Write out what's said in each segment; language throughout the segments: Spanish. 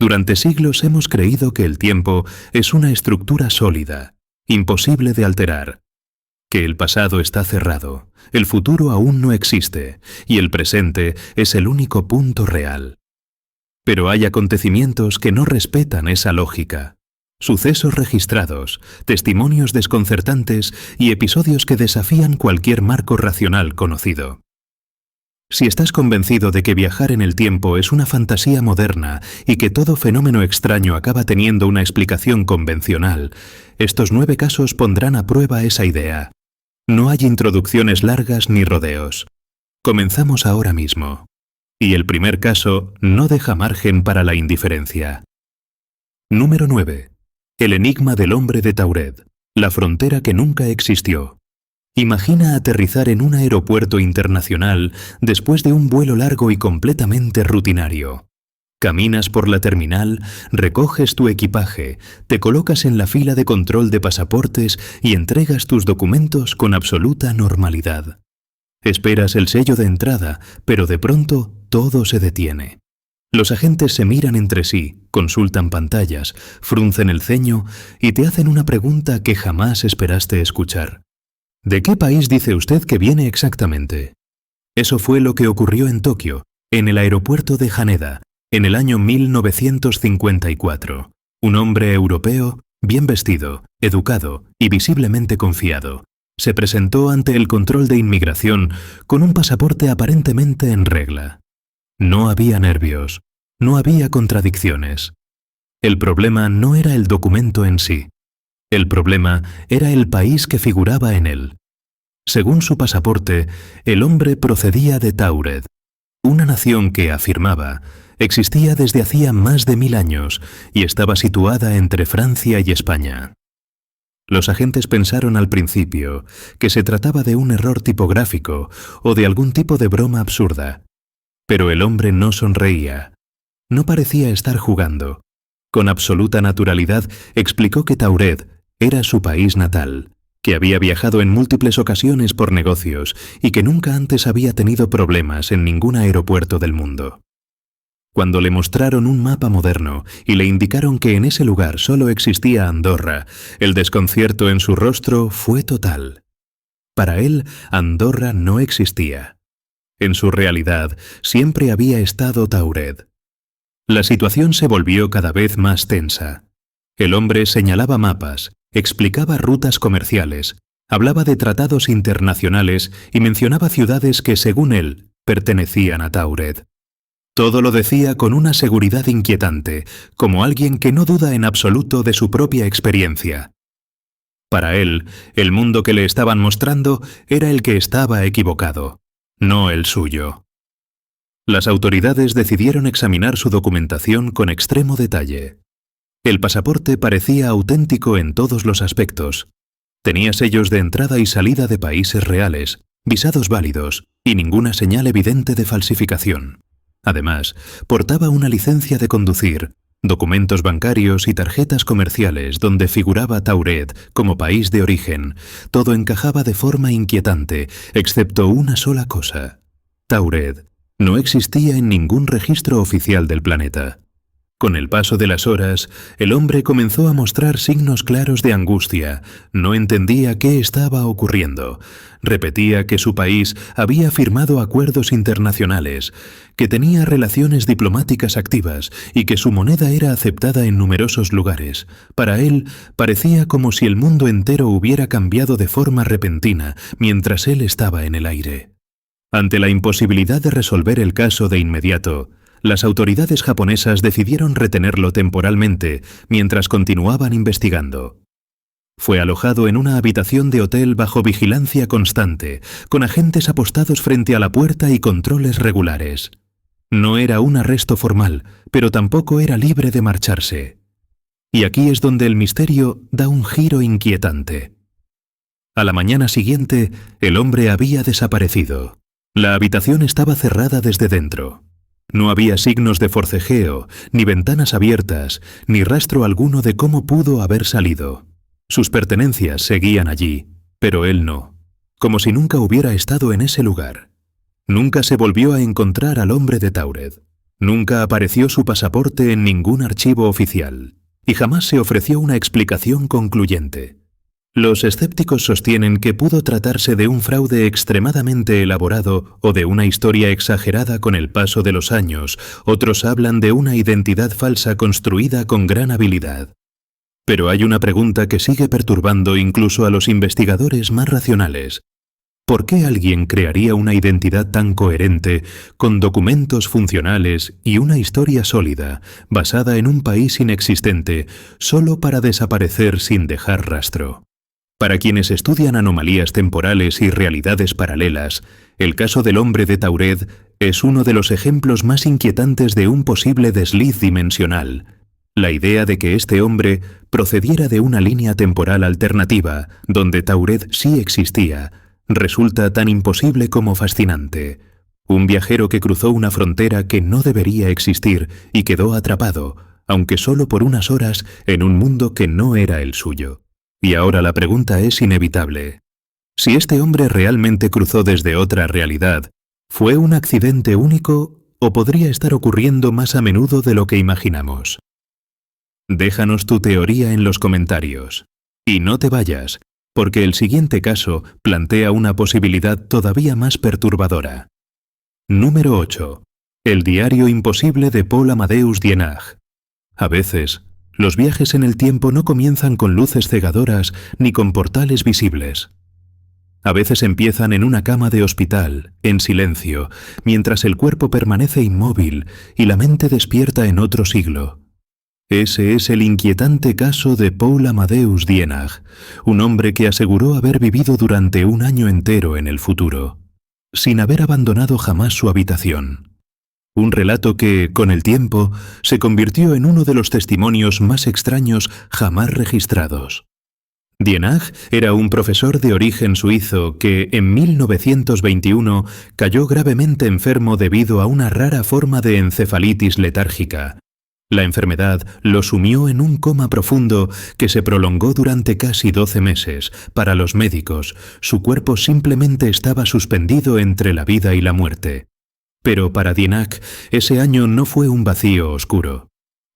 Durante siglos hemos creído que el tiempo es una estructura sólida, imposible de alterar, que el pasado está cerrado, el futuro aún no existe y el presente es el único punto real. Pero hay acontecimientos que no respetan esa lógica. Sucesos registrados, testimonios desconcertantes y episodios que desafían cualquier marco racional conocido. Si estás convencido de que viajar en el tiempo es una fantasía moderna y que todo fenómeno extraño acaba teniendo una explicación convencional, estos 9 casos pondrán a prueba esa idea. No hay introducciones largas ni rodeos. Comenzamos ahora mismo. Y el primer caso no deja margen para la indiferencia. Número 9. El enigma del hombre de Tauret, la frontera que nunca existió. Imagina aterrizar en un aeropuerto internacional después de un vuelo largo y completamente rutinario. Caminas por la terminal, recoges tu equipaje, te colocas en la fila de control de pasaportes y entregas tus documentos con absoluta normalidad. Esperas el sello de entrada, pero de pronto todo se detiene. Los agentes se miran entre sí, consultan pantallas, fruncen el ceño y te hacen una pregunta que jamás esperaste escuchar. ¿De qué país dice usted que viene exactamente? Eso fue lo que ocurrió en Tokio, en el aeropuerto de Haneda, en el año 1954. Un hombre europeo, bien vestido, educado y visiblemente confiado, se presentó ante el control de inmigración con un pasaporte aparentemente en regla. No había nervios, no había contradicciones. El problema no era el documento en sí. El problema era el país que figuraba en él. Según su pasaporte, el hombre procedía de Tauret, una nación que, afirmaba, existía desde hacía más de 1000 años y estaba situada entre Francia y España. Los agentes pensaron al principio que se trataba de un error tipográfico o de algún tipo de broma absurda. Pero el hombre no sonreía. No parecía estar jugando. Con absoluta naturalidad explicó que Tauret era su país natal, que había viajado en múltiples ocasiones por negocios y que nunca antes había tenido problemas en ningún aeropuerto del mundo. Cuando le mostraron un mapa moderno y le indicaron que en ese lugar solo existía Andorra, el desconcierto en su rostro fue total. Para él, Andorra no existía. En su realidad, siempre había estado Tauret. La situación se volvió cada vez más tensa. El hombre señalaba mapas, explicaba rutas comerciales, hablaba de tratados internacionales y mencionaba ciudades que, según él, pertenecían a Tauret. Todo lo decía con una seguridad inquietante, como alguien que no duda en absoluto de su propia experiencia. Para él, el mundo que le estaban mostrando era el que estaba equivocado, no el suyo. Las autoridades decidieron examinar su documentación con extremo detalle. El pasaporte parecía auténtico en todos los aspectos. Tenía sellos de entrada y salida de países reales, visados válidos y ninguna señal evidente de falsificación. Además, portaba una licencia de conducir, documentos bancarios y tarjetas comerciales donde figuraba Tauret como país de origen. Todo encajaba de forma inquietante, excepto una sola cosa. Tauret no existía en ningún registro oficial del planeta. Con el paso de las horas, el hombre comenzó a mostrar signos claros de angustia. No entendía qué estaba ocurriendo. Repetía que su país había firmado acuerdos internacionales, que tenía relaciones diplomáticas activas y que su moneda era aceptada en numerosos lugares. Para él, parecía como si el mundo entero hubiera cambiado de forma repentina mientras él estaba en el aire. Ante la imposibilidad de resolver el caso de inmediato, las autoridades japonesas decidieron retenerlo temporalmente mientras continuaban investigando. Fue alojado en una habitación de hotel bajo vigilancia constante, con agentes apostados frente a la puerta y controles regulares. No era un arresto formal, pero tampoco era libre de marcharse. Y aquí es donde el misterio da un giro inquietante. A la mañana siguiente, el hombre había desaparecido. La habitación estaba cerrada desde dentro. No había signos de forcejeo, ni ventanas abiertas, ni rastro alguno de cómo pudo haber salido. Sus pertenencias seguían allí, pero él no, como si nunca hubiera estado en ese lugar. Nunca se volvió a encontrar al hombre de Tauret. Nunca apareció su pasaporte en ningún archivo oficial, y jamás se ofreció una explicación concluyente. Los escépticos sostienen que pudo tratarse de un fraude extremadamente elaborado o de una historia exagerada con el paso de los años. Otros hablan de una identidad falsa construida con gran habilidad. Pero hay una pregunta que sigue perturbando incluso a los investigadores más racionales. ¿Por qué alguien crearía una identidad tan coherente, con documentos funcionales y una historia sólida, basada en un país inexistente, solo para desaparecer sin dejar rastro? Para quienes estudian anomalías temporales y realidades paralelas, el caso del hombre de Tauret es uno de los ejemplos más inquietantes de un posible desliz dimensional. La idea de que este hombre procediera de una línea temporal alternativa, donde Tauret sí existía, resulta tan imposible como fascinante. Un viajero que cruzó una frontera que no debería existir y quedó atrapado, aunque solo por unas horas, en un mundo que no era el suyo. Y ahora la pregunta es inevitable. Si este hombre realmente cruzó desde otra realidad, ¿fue un accidente único o podría estar ocurriendo más a menudo de lo que imaginamos? Déjanos tu teoría en los comentarios. Y no te vayas, porque el siguiente caso plantea una posibilidad todavía más perturbadora. Número 8. El diario imposible de Paul Amadeus Dienach. A veces, los viajes en el tiempo no comienzan con luces cegadoras ni con portales visibles. A veces empiezan en una cama de hospital, en silencio, mientras el cuerpo permanece inmóvil y la mente despierta en otro siglo. Ese es el inquietante caso de Paul Amadeus Dienach, un hombre que aseguró haber vivido durante un año entero en el futuro, sin haber abandonado jamás su habitación. Un relato que, con el tiempo, se convirtió en uno de los testimonios más extraños jamás registrados. Dienach era un profesor de origen suizo que, en 1921, cayó gravemente enfermo debido a una rara forma de encefalitis letárgica. La enfermedad lo sumió en un coma profundo que se prolongó durante casi 12 meses. Para los médicos, su cuerpo simplemente estaba suspendido entre la vida y la muerte. Pero para Dienach, ese año no fue un vacío oscuro.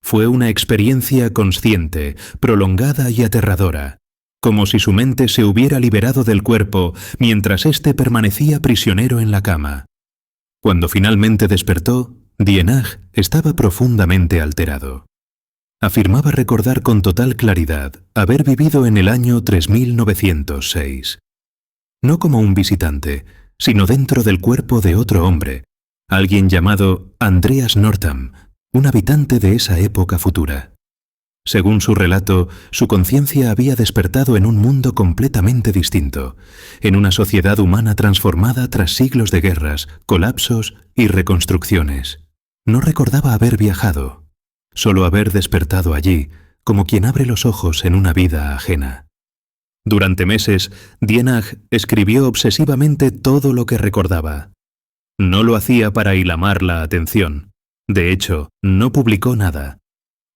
Fue una experiencia consciente, prolongada y aterradora, como si su mente se hubiera liberado del cuerpo mientras éste permanecía prisionero en la cama. Cuando finalmente despertó, Dienach estaba profundamente alterado. Afirmaba recordar con total claridad haber vivido en el año 3906. No como un visitante, sino dentro del cuerpo de otro hombre, alguien llamado Andreas Northam, un habitante de esa época futura. Según su relato, su conciencia había despertado en un mundo completamente distinto, en una sociedad humana transformada tras siglos de guerras, colapsos y reconstrucciones. No recordaba haber viajado, solo haber despertado allí, como quien abre los ojos en una vida ajena. Durante meses, Dienach escribió obsesivamente todo lo que recordaba. No lo hacía para hilamar la atención. De hecho, no publicó nada.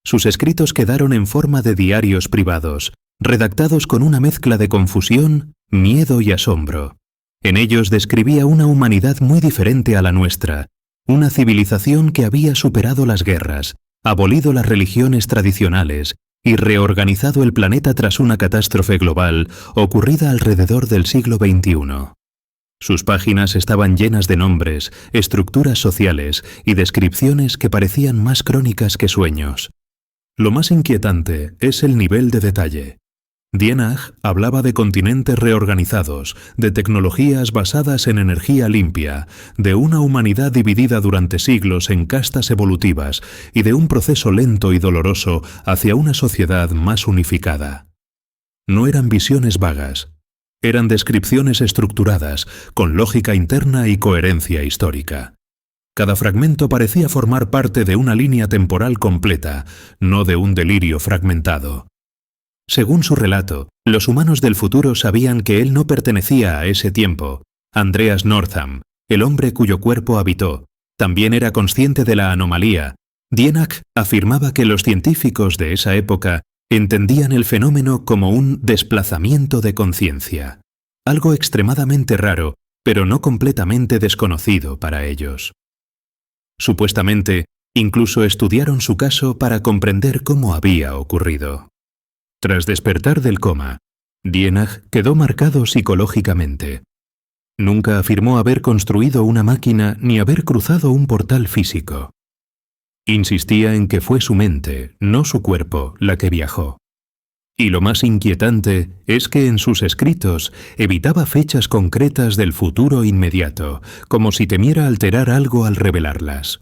Sus escritos quedaron en forma de diarios privados, redactados con una mezcla de confusión, miedo y asombro. En ellos describía una humanidad muy diferente a la nuestra, una civilización que había superado las guerras, abolido las religiones tradicionales y reorganizado el planeta tras una catástrofe global ocurrida alrededor del siglo XXI. Sus páginas estaban llenas de nombres, estructuras sociales y descripciones que parecían más crónicas que sueños. Lo más inquietante es el nivel de detalle. Dienach hablaba de continentes reorganizados, de tecnologías basadas en energía limpia, de una humanidad dividida durante siglos en castas evolutivas y de un proceso lento y doloroso hacia una sociedad más unificada. No eran visiones vagas, eran descripciones estructuradas, con lógica interna y coherencia histórica. Cada fragmento parecía formar parte de una línea temporal completa, no de un delirio fragmentado. Según su relato, los humanos del futuro sabían que él no pertenecía a ese tiempo. Andreas Northam, el hombre cuyo cuerpo habitó, también era consciente de la anomalía. Dienach afirmaba que los científicos de esa época entendían el fenómeno como un desplazamiento de conciencia, algo extremadamente raro, pero no completamente desconocido para ellos. Supuestamente, Incluso estudiaron su caso para comprender cómo había ocurrido. Tras despertar del coma, Dienach quedó marcado psicológicamente. Nunca afirmó haber construido una máquina ni haber cruzado un portal físico. Insistía en que fue su mente, no su cuerpo, la que viajó. Y lo más inquietante es que en sus escritos evitaba fechas concretas del futuro inmediato, como si temiera alterar algo al revelarlas.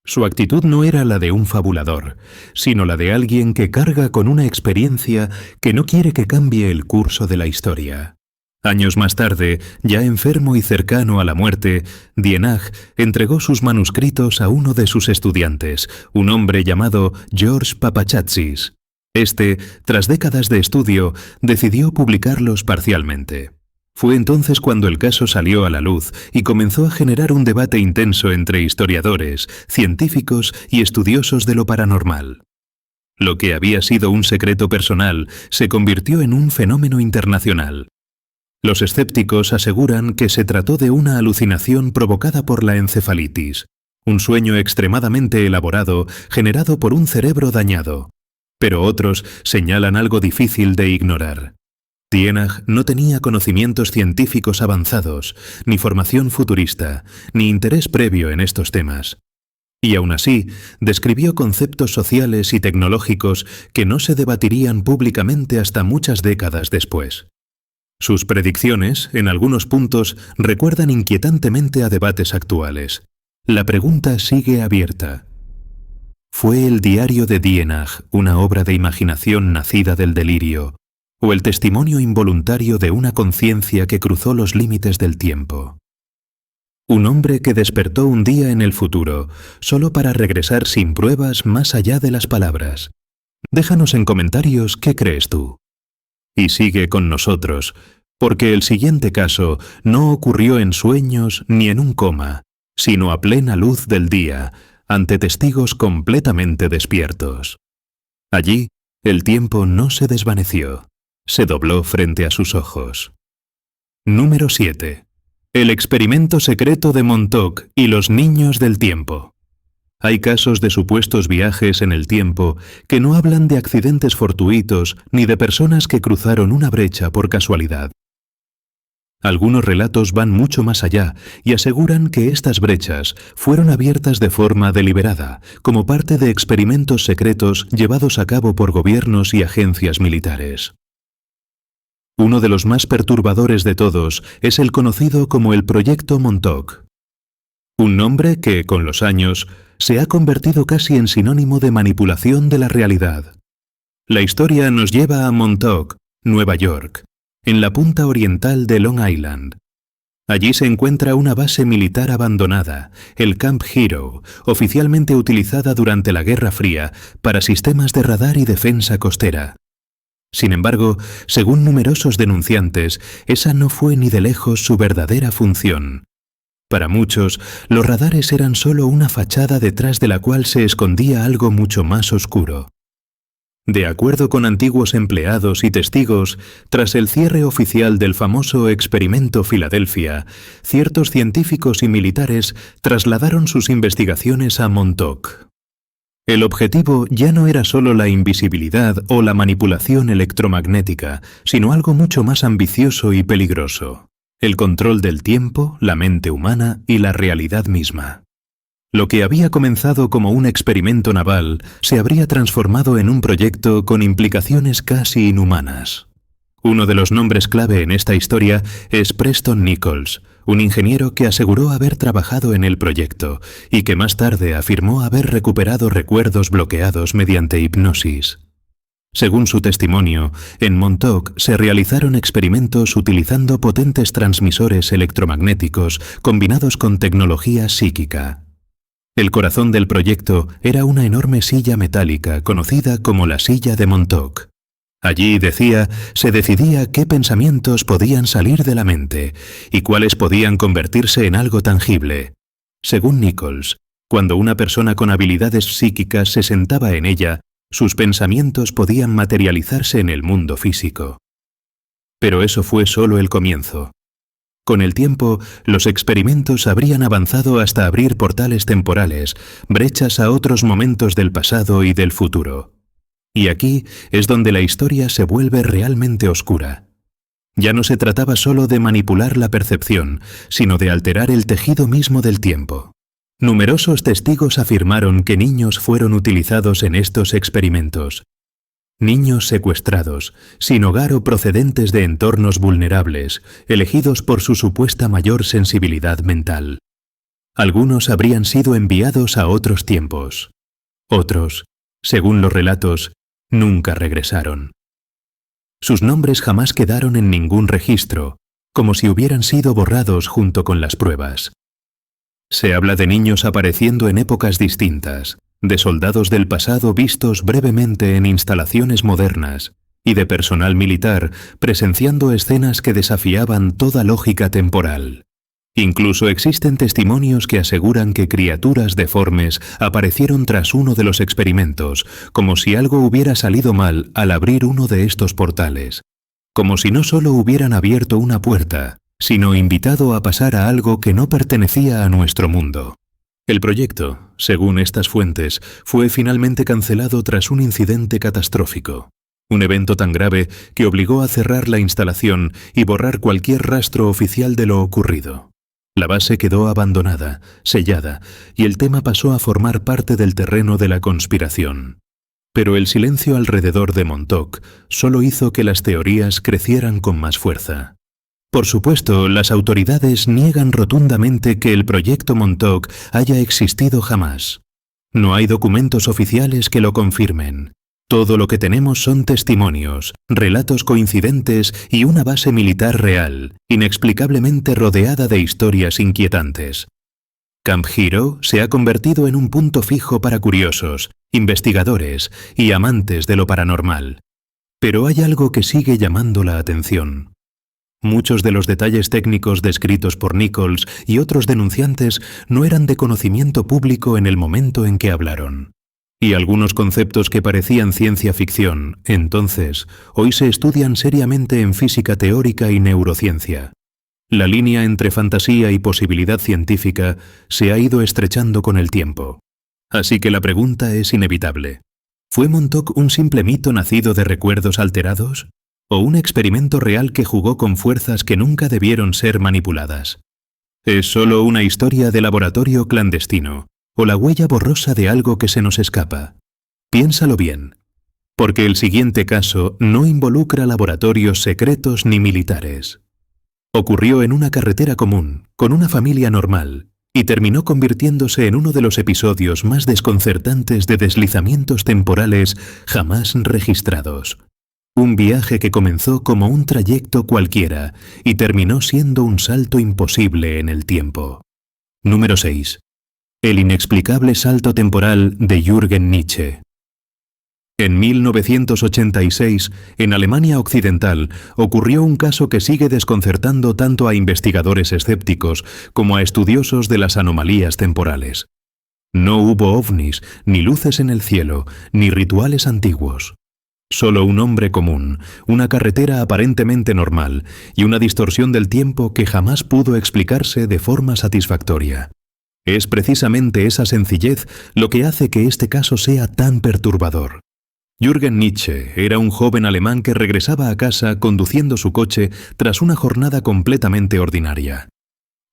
Su actitud no era la de un fabulador, sino la de alguien que carga con una experiencia que no quiere que cambie el curso de la historia. Años más tarde, ya enfermo y cercano a la muerte, Dienach entregó sus manuscritos a uno de sus estudiantes, un hombre llamado George Papachátsis. Este, tras décadas de estudio, decidió publicarlos parcialmente. Fue entonces cuando el caso salió a la luz y comenzó a generar un debate intenso entre historiadores, científicos y estudiosos de lo paranormal. Lo que había sido un secreto personal se convirtió en un fenómeno internacional. Los escépticos aseguran que se trató de una alucinación provocada por la encefalitis, un sueño extremadamente elaborado generado por un cerebro dañado. Pero otros señalan algo difícil de ignorar. Dienach no tenía conocimientos científicos avanzados, ni formación futurista, ni interés previo en estos temas. Y aún así, describió conceptos sociales y tecnológicos que no se debatirían públicamente hasta muchas décadas después. Sus predicciones, en algunos puntos, recuerdan inquietantemente a debates actuales. La pregunta sigue abierta. ¿Fue el diario de Dienach una obra de imaginación nacida del delirio, o el testimonio involuntario de una conciencia que cruzó los límites del tiempo? Un hombre que despertó un día en el futuro, solo para regresar sin pruebas más allá de las palabras. Déjanos en comentarios qué crees tú. Y sigue con nosotros, porque el siguiente caso no ocurrió en sueños ni en un coma, sino a plena luz del día, ante testigos completamente despiertos. Allí, el tiempo no se desvaneció, se dobló frente a sus ojos. Número 7. El experimento secreto de Montauk y los niños del tiempo. Hay casos de supuestos viajes en el tiempo que no hablan de accidentes fortuitos ni de personas que cruzaron una brecha por casualidad. Algunos relatos van mucho más allá y aseguran que estas brechas fueron abiertas de forma deliberada, como parte de experimentos secretos llevados a cabo por gobiernos y agencias militares. Uno de los más perturbadores de todos es el conocido como el Proyecto Montauk. Un nombre que, con los años, se ha convertido casi en sinónimo de manipulación de la realidad. La historia nos lleva a Montauk, Nueva York, en la punta oriental de Long Island. Allí se encuentra una base militar abandonada, el Camp Hero, oficialmente utilizada durante la Guerra Fría para sistemas de radar y defensa costera. Sin embargo, según numerosos denunciantes, esa no fue ni de lejos su verdadera función. Para muchos, los radares eran solo una fachada detrás de la cual se escondía algo mucho más oscuro. De acuerdo con antiguos empleados y testigos, tras el cierre oficial del famoso Experimento Filadelfia, ciertos científicos y militares trasladaron sus investigaciones a Montauk. El objetivo ya no era solo la invisibilidad o la manipulación electromagnética, sino algo mucho más ambicioso y peligroso: el control del tiempo, la mente humana y la realidad misma. Lo que había comenzado como un experimento naval se habría transformado en un proyecto con implicaciones casi inhumanas. Uno de los nombres clave en esta historia es Preston Nichols, un ingeniero que aseguró haber trabajado en el proyecto y que más tarde afirmó haber recuperado recuerdos bloqueados mediante hipnosis. Según su testimonio, en Montauk se realizaron experimentos utilizando potentes transmisores electromagnéticos combinados con tecnología psíquica. El corazón del proyecto era una enorme silla metálica conocida como la silla de Montauk. Allí, decía, se decidía qué pensamientos podían salir de la mente y cuáles podían convertirse en algo tangible. Según Nichols, cuando una persona con habilidades psíquicas se sentaba en ella, sus pensamientos podían materializarse en el mundo físico. Pero eso fue solo el comienzo. Con el tiempo, los experimentos habrían avanzado hasta abrir portales temporales, brechas a otros momentos del pasado y del futuro. Y aquí es donde la historia se vuelve realmente oscura. Ya no se trataba solo de manipular la percepción, sino de alterar el tejido mismo del tiempo. Numerosos testigos afirmaron que niños fueron utilizados en estos experimentos. Niños secuestrados, sin hogar o procedentes de entornos vulnerables, elegidos por su supuesta mayor sensibilidad mental. Algunos habrían sido enviados a otros tiempos. Otros, según los relatos, nunca regresaron. Sus nombres jamás quedaron en ningún registro, como si hubieran sido borrados junto con las pruebas. Se habla de niños apareciendo en épocas distintas, de soldados del pasado vistos brevemente en instalaciones modernas y de personal militar presenciando escenas que desafiaban toda lógica temporal. Incluso existen testimonios que aseguran que criaturas deformes aparecieron tras uno de los experimentos, como si algo hubiera salido mal al abrir uno de estos portales, como si no solo hubieran abierto una puerta, sino invitado a pasar a algo que no pertenecía a nuestro mundo. El proyecto, según estas fuentes, fue finalmente cancelado tras un incidente catastrófico. Un evento tan grave que obligó a cerrar la instalación y borrar cualquier rastro oficial de lo ocurrido. La base quedó abandonada, sellada, y el tema pasó a formar parte del terreno de la conspiración. Pero el silencio alrededor de Montauk solo hizo que las teorías crecieran con más fuerza. Por supuesto, las autoridades niegan rotundamente que el proyecto Montauk haya existido jamás. No hay documentos oficiales que lo confirmen. Todo lo que tenemos son testimonios, relatos coincidentes y una base militar real, inexplicablemente rodeada de historias inquietantes. Camp Hero se ha convertido en un punto fijo para curiosos, investigadores y amantes de lo paranormal. Pero hay algo que sigue llamando la atención. Muchos de los detalles técnicos descritos por Nichols y otros denunciantes no eran de conocimiento público en el momento en que hablaron. Y algunos conceptos que parecían ciencia ficción, entonces, hoy se estudian seriamente en física teórica y neurociencia. La línea entre fantasía y posibilidad científica se ha ido estrechando con el tiempo. Así que la pregunta es inevitable. ¿Fue Montauk un simple mito nacido de recuerdos alterados? ¿O un experimento real que jugó con fuerzas que nunca debieron ser manipuladas? ¿Es solo una historia de laboratorio clandestino? ¿O la huella borrosa de algo que se nos escapa? Piénsalo bien, porque el siguiente caso no involucra laboratorios secretos ni militares. Ocurrió en una carretera común, con una familia normal, y terminó convirtiéndose en uno de los episodios más desconcertantes de deslizamientos temporales jamás registrados. Un viaje que comenzó como un trayecto cualquiera y terminó siendo un salto imposible en el tiempo. Número 6. El inexplicable salto temporal de Jürgen Nietzsche. En 1986, en Alemania Occidental, ocurrió un caso que sigue desconcertando tanto a investigadores escépticos como a estudiosos de las anomalías temporales. No hubo ovnis, ni luces en el cielo, ni rituales antiguos. Solo un hombre común, una carretera aparentemente normal y una distorsión del tiempo que jamás pudo explicarse de forma satisfactoria. Es precisamente esa sencillez lo que hace que este caso sea tan perturbador. Jürgen Nietzsche era un joven alemán que regresaba a casa conduciendo su coche tras una jornada completamente ordinaria.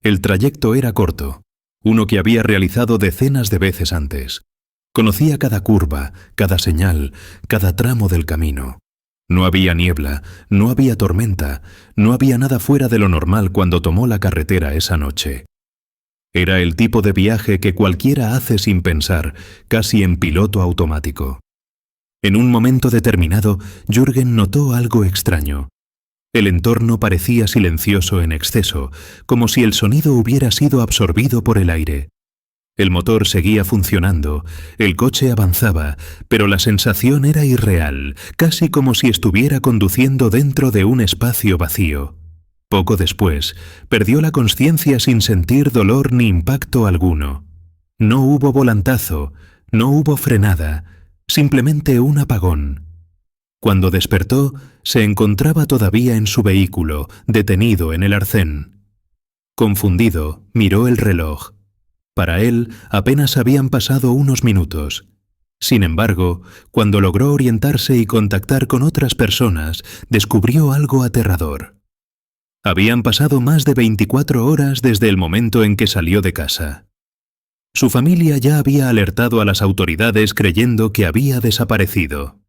El trayecto era corto, uno que había realizado decenas de veces antes. Conocía cada curva, cada señal, cada tramo del camino. No había niebla, no había tormenta, no había nada fuera de lo normal cuando tomó la carretera esa noche. Era el tipo de viaje que cualquiera hace sin pensar, casi en piloto automático. En un momento determinado, Jürgen notó algo extraño. El entorno parecía silencioso en exceso, como si el sonido hubiera sido absorbido por el aire. El motor seguía funcionando, el coche avanzaba, pero la sensación era irreal, casi como si estuviera conduciendo dentro de un espacio vacío. Poco después, perdió la consciencia sin sentir dolor ni impacto alguno. No hubo volantazo, no hubo frenada, simplemente un apagón. Cuando despertó, se encontraba todavía en su vehículo, detenido en el arcén. Confundido, miró el reloj. Para él apenas habían pasado unos minutos. Sin embargo, cuando logró orientarse y contactar con otras personas, descubrió algo aterrador. Habían pasado más de 24 horas desde el momento en que salió de casa. Su familia ya había alertado a las autoridades creyendo que había desaparecido.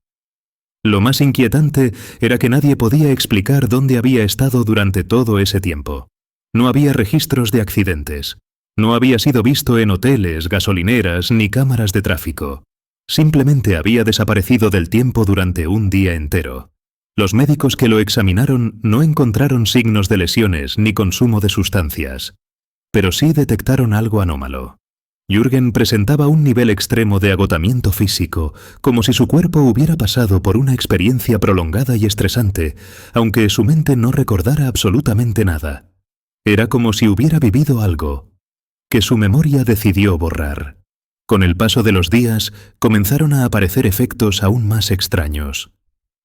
Lo más inquietante era que nadie podía explicar dónde había estado durante todo ese tiempo. No había registros de accidentes. No había sido visto en hoteles, gasolineras ni cámaras de tráfico. Simplemente había desaparecido del tiempo durante un día entero. Los médicos que lo examinaron no encontraron signos de lesiones ni consumo de sustancias, pero sí detectaron algo anómalo. Jürgen presentaba un nivel extremo de agotamiento físico, como si su cuerpo hubiera pasado por una experiencia prolongada y estresante, aunque su mente no recordara absolutamente nada. Era como si hubiera vivido algo que su memoria decidió borrar. Con el paso de los días, comenzaron a aparecer efectos aún más extraños.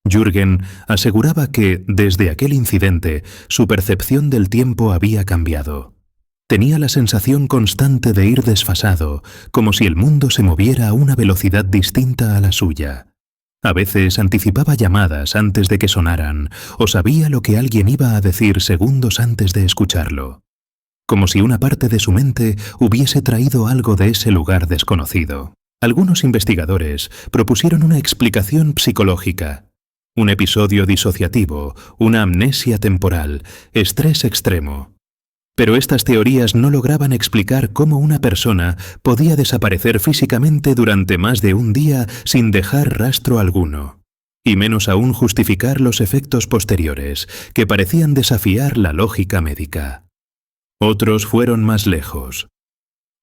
Jürgen aseguraba que, desde aquel incidente, su percepción del tiempo había cambiado. Tenía la sensación constante de ir desfasado, como si el mundo se moviera a una velocidad distinta a la suya. A veces anticipaba llamadas antes de que sonaran, o sabía lo que alguien iba a decir segundos antes de escucharlo. Como si una parte de su mente hubiese traído algo de ese lugar desconocido. Algunos investigadores propusieron una explicación psicológica: un episodio disociativo, una amnesia temporal, estrés extremo. Pero estas teorías no lograban explicar cómo una persona podía desaparecer físicamente durante más de un día sin dejar rastro alguno, y menos aún justificar los efectos posteriores, que parecían desafiar la lógica médica. Otros fueron más lejos.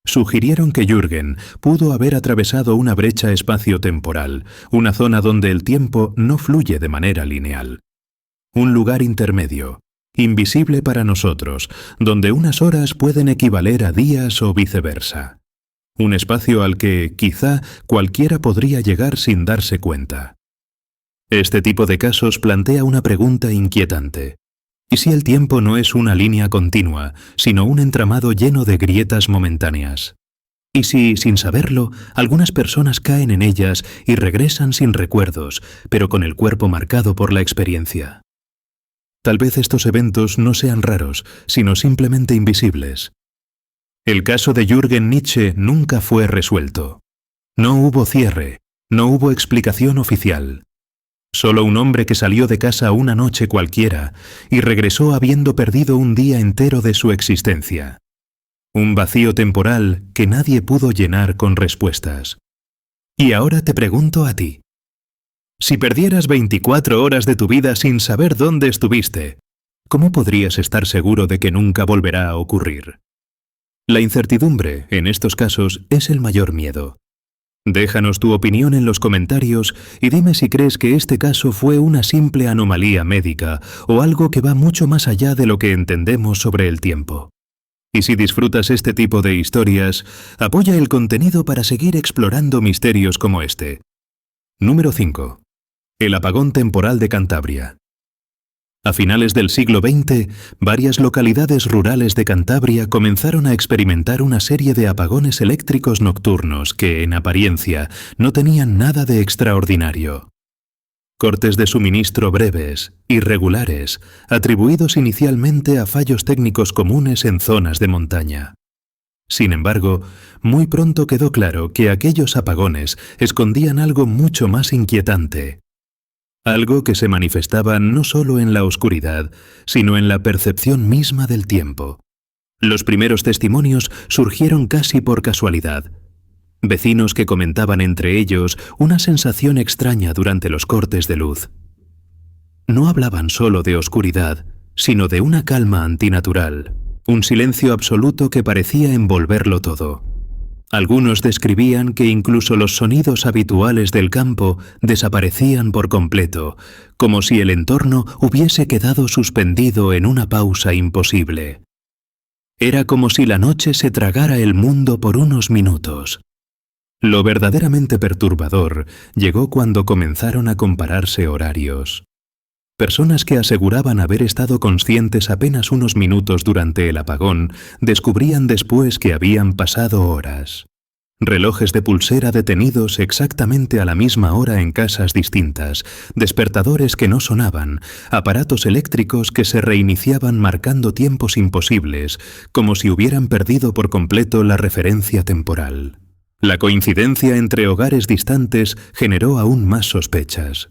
Sugirieron que Jürgen pudo haber atravesado una brecha espacio-temporal, una zona donde el tiempo no fluye de manera lineal. Un lugar intermedio, invisible para nosotros, donde unas horas pueden equivaler a días o viceversa. Un espacio al que, quizá, cualquiera podría llegar sin darse cuenta. Este tipo de casos plantea una pregunta inquietante. ¿Y si el tiempo no es una línea continua, sino un entramado lleno de grietas momentáneas? ¿Y si, sin saberlo, algunas personas caen en ellas y regresan sin recuerdos, pero con el cuerpo marcado por la experiencia? Tal vez estos eventos no sean raros, sino simplemente invisibles. El caso de Jürgen Nietzsche nunca fue resuelto. No hubo cierre, no hubo explicación oficial. Solo un hombre que salió de casa una noche cualquiera y regresó habiendo perdido un día entero de su existencia. Un vacío temporal que nadie pudo llenar con respuestas. Y ahora te pregunto a ti. Si perdieras 24 horas de tu vida sin saber dónde estuviste, ¿cómo podrías estar seguro de que nunca volverá a ocurrir? La incertidumbre, en estos casos, es el mayor miedo. Déjanos tu opinión en los comentarios y dime si crees que este caso fue una simple anomalía médica o algo que va mucho más allá de lo que entendemos sobre el tiempo. Y si disfrutas este tipo de historias, apoya el contenido para seguir explorando misterios como este. Número 5. El apagón temporal de Cantabria. A finales del siglo XX, varias localidades rurales de Cantabria comenzaron a experimentar una serie de apagones eléctricos nocturnos que, en apariencia, no tenían nada de extraordinario. Cortes de suministro breves, irregulares, atribuidos inicialmente a fallos técnicos comunes en zonas de montaña. Sin embargo, muy pronto quedó claro que aquellos apagones escondían algo mucho más inquietante. Algo que se manifestaba no solo en la oscuridad, sino en la percepción misma del tiempo. Los primeros testimonios surgieron casi por casualidad. Vecinos que comentaban entre ellos una sensación extraña durante los cortes de luz. No hablaban solo de oscuridad, sino de una calma antinatural, un silencio absoluto que parecía envolverlo todo. Algunos describían que incluso los sonidos habituales del campo desaparecían por completo, como si el entorno hubiese quedado suspendido en una pausa imposible. Era como si la noche se tragara el mundo por unos minutos. Lo verdaderamente perturbador llegó cuando comenzaron a compararse horarios. personas que aseguraban haber estado conscientes apenas unos minutos durante el apagón descubrían después que habían pasado horas. Relojes de pulsera detenidos exactamente a la misma hora en casas distintas, despertadores que no sonaban, aparatos eléctricos que se reiniciaban marcando tiempos imposibles, como si hubieran perdido por completo la referencia temporal. La coincidencia entre hogares distantes generó aún más sospechas.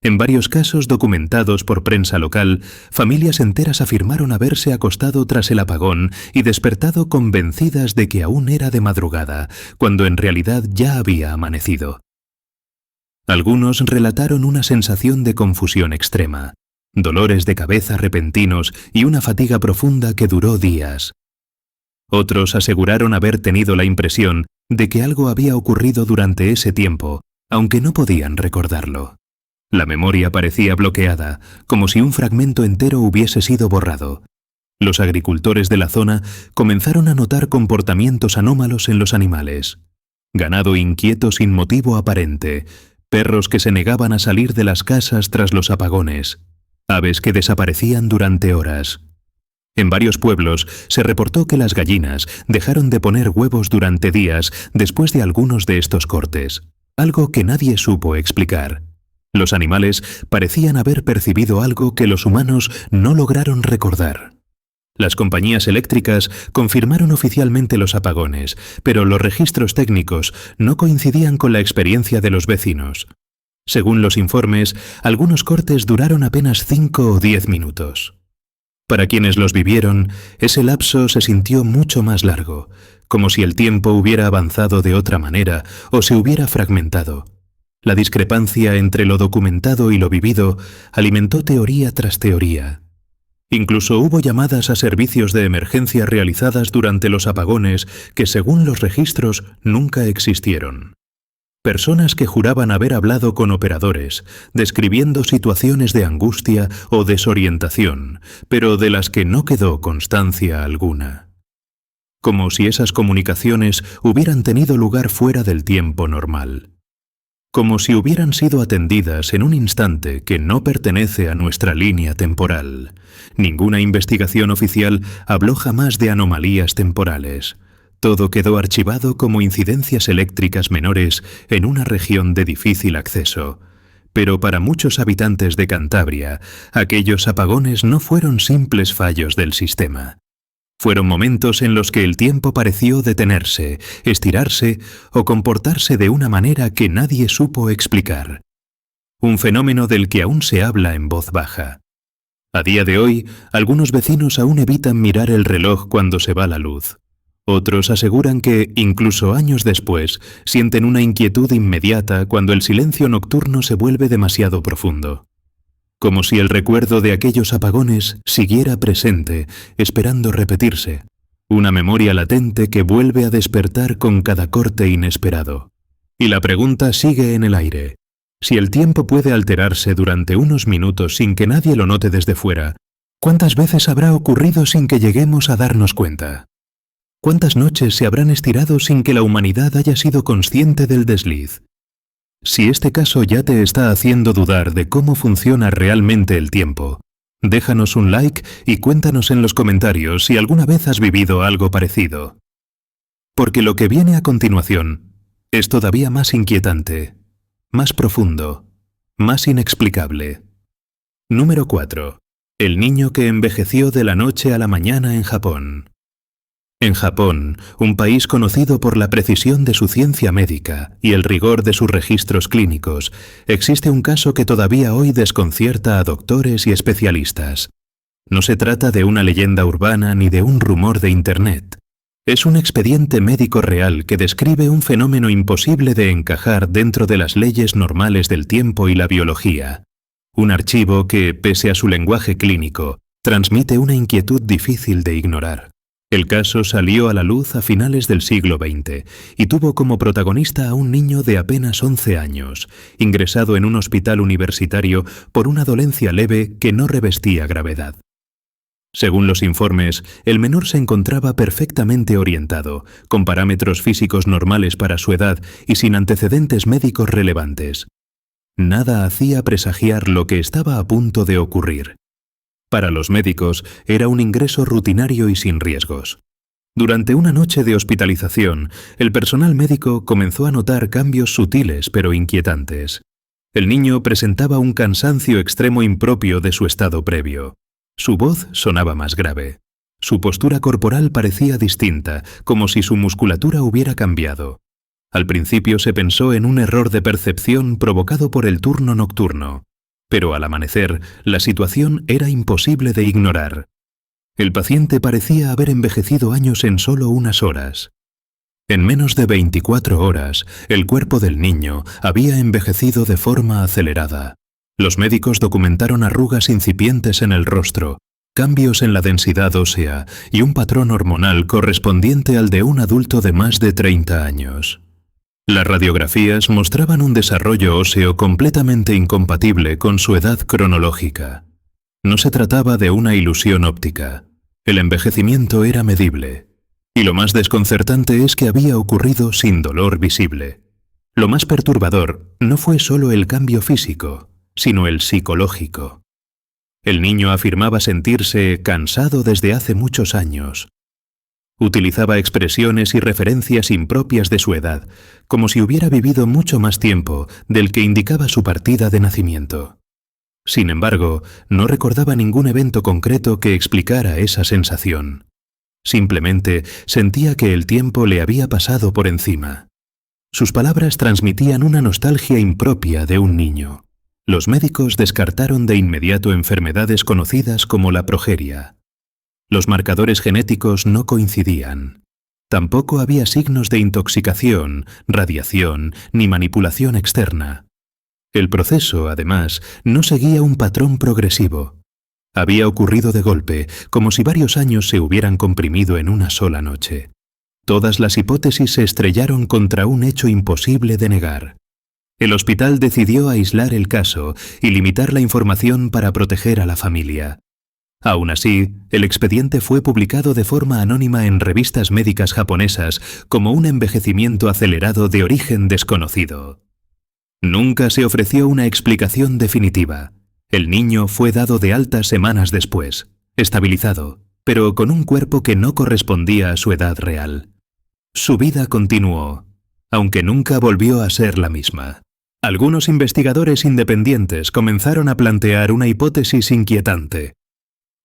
En varios casos documentados por prensa local, familias enteras afirmaron haberse acostado tras el apagón y despertado convencidas de que aún era de madrugada, cuando en realidad ya había amanecido. Algunos relataron una sensación de confusión extrema, dolores de cabeza repentinos y una fatiga profunda que duró días. Otros aseguraron haber tenido la impresión de que algo había ocurrido durante ese tiempo, aunque no podían recordarlo. La memoria parecía bloqueada, como si un fragmento entero hubiese sido borrado. Los agricultores de la zona comenzaron a notar comportamientos anómalos en los animales. Ganado inquieto sin motivo aparente, perros que se negaban a salir de las casas tras los apagones, aves que desaparecían durante horas. En varios pueblos se reportó que las gallinas dejaron de poner huevos durante días después de algunos de estos cortes, algo que nadie supo explicar. Los animales parecían haber percibido algo que los humanos no lograron recordar. Las compañías eléctricas confirmaron oficialmente los apagones, pero los registros técnicos no coincidían con la experiencia de los vecinos. Según los informes, algunos cortes duraron apenas 5 o 10 minutos. Para quienes los vivieron, ese lapso se sintió mucho más largo, como si el tiempo hubiera avanzado de otra manera o se hubiera fragmentado. La discrepancia entre lo documentado y lo vivido alimentó teoría tras teoría. Incluso hubo llamadas a servicios de emergencia realizadas durante los apagones que, según los registros, nunca existieron. Personas que juraban haber hablado con operadores, describiendo situaciones de angustia o desorientación, pero de las que no quedó constancia alguna. Como si esas comunicaciones hubieran tenido lugar fuera del tiempo normal. Como si hubieran sido atendidas en un instante que no pertenece a nuestra línea temporal. Ninguna investigación oficial habló jamás de anomalías temporales. Todo quedó archivado como incidencias eléctricas menores en una región de difícil acceso. Pero para muchos habitantes de Cantabria, aquellos apagones no fueron simples fallos del sistema. Fueron momentos en los que el tiempo pareció detenerse, estirarse o comportarse de una manera que nadie supo explicar. Un fenómeno del que aún se habla en voz baja. A día de hoy, algunos vecinos aún evitan mirar el reloj cuando se va la luz. Otros aseguran que, incluso años después, sienten una inquietud inmediata cuando el silencio nocturno se vuelve demasiado profundo. Como si el recuerdo de aquellos apagones siguiera presente, esperando repetirse. Una memoria latente que vuelve a despertar con cada corte inesperado. Y la pregunta sigue en el aire. Si el tiempo puede alterarse durante unos minutos sin que nadie lo note desde fuera, ¿cuántas veces habrá ocurrido sin que lleguemos a darnos cuenta? ¿Cuántas noches se habrán estirado sin que la humanidad haya sido consciente del desliz? Si este caso ya te está haciendo dudar de cómo funciona realmente el tiempo, déjanos un like y cuéntanos en los comentarios si alguna vez has vivido algo parecido. Porque lo que viene a continuación es todavía más inquietante, más profundo, más inexplicable. Número 4. El niño que envejeció de la noche a la mañana en Japón. En Japón, un país conocido por la precisión de su ciencia médica y el rigor de sus registros clínicos, existe un caso que todavía hoy desconcierta a doctores y especialistas. No se trata de una leyenda urbana ni de un rumor de Internet. Es un expediente médico real que describe un fenómeno imposible de encajar dentro de las leyes normales del tiempo y la biología. Un archivo que, pese a su lenguaje clínico, transmite una inquietud difícil de ignorar. El caso salió a la luz a finales del siglo XX y tuvo como protagonista a un niño de apenas 11 años, ingresado en un hospital universitario por una dolencia leve que no revestía gravedad. Según los informes, el menor se encontraba perfectamente orientado, con parámetros físicos normales para su edad y sin antecedentes médicos relevantes. Nada hacía presagiar lo que estaba a punto de ocurrir. Para los médicos era un ingreso rutinario y sin riesgos. Durante una noche de hospitalización, el personal médico comenzó a notar cambios sutiles pero inquietantes. El niño presentaba un cansancio extremo impropio de su estado previo. Su voz sonaba más grave. Su postura corporal parecía distinta, como si su musculatura hubiera cambiado. Al principio se pensó en un error de percepción provocado por el turno nocturno, pero al amanecer la situación era imposible de ignorar. El paciente parecía haber envejecido años en solo unas horas. En menos de 24 horas, el cuerpo del niño había envejecido de forma acelerada. Los médicos documentaron arrugas incipientes en el rostro, cambios en la densidad ósea y un patrón hormonal correspondiente al de un adulto de más de 30 años. Las radiografías mostraban un desarrollo óseo completamente incompatible con su edad cronológica. No se trataba de una ilusión óptica. El envejecimiento era medible. Y lo más desconcertante es que había ocurrido sin dolor visible. Lo más perturbador no fue solo el cambio físico, sino el psicológico. El niño afirmaba sentirse cansado desde hace muchos años. Utilizaba expresiones y referencias impropias de su edad, como si hubiera vivido mucho más tiempo del que indicaba su partida de nacimiento. Sin embargo, no recordaba ningún evento concreto que explicara esa sensación. Simplemente sentía que el tiempo le había pasado por encima. Sus palabras transmitían una nostalgia impropia de un niño. Los médicos descartaron de inmediato enfermedades conocidas como la progeria. Los marcadores genéticos no coincidían. Tampoco había signos de intoxicación, radiación ni manipulación externa. El proceso, además, no seguía un patrón progresivo. Había ocurrido de golpe, como si varios años se hubieran comprimido en una sola noche. Todas las hipótesis se estrellaron contra un hecho imposible de negar. El hospital decidió aislar el caso y limitar la información para proteger a la familia. Aún así, el expediente fue publicado de forma anónima en revistas médicas japonesas como un envejecimiento acelerado de origen desconocido. Nunca se ofreció una explicación definitiva. El niño fue dado de alta semanas después, estabilizado, pero con un cuerpo que no correspondía a su edad real. Su vida continuó, aunque nunca volvió a ser la misma. Algunos investigadores independientes comenzaron a plantear una hipótesis inquietante.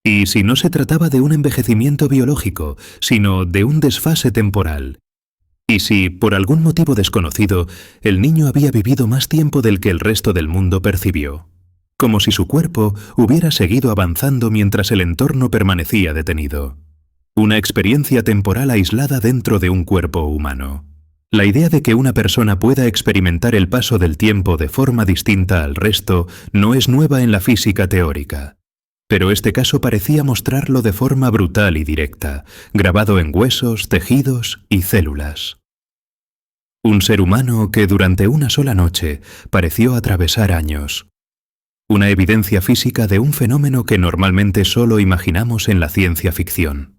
¿Y si no se trataba de un envejecimiento biológico, sino de un desfase temporal? ¿Y si, por algún motivo desconocido, el niño había vivido más tiempo del que el resto del mundo percibió? Como si su cuerpo hubiera seguido avanzando mientras el entorno permanecía detenido. Una experiencia temporal aislada dentro de un cuerpo humano. La idea de que una persona pueda experimentar el paso del tiempo de forma distinta al resto no es nueva en la física teórica. Pero este caso parecía mostrarlo de forma brutal y directa, grabado en huesos, tejidos y células. Un ser humano que durante una sola noche pareció atravesar años. Una evidencia física de un fenómeno que normalmente solo imaginamos en la ciencia ficción.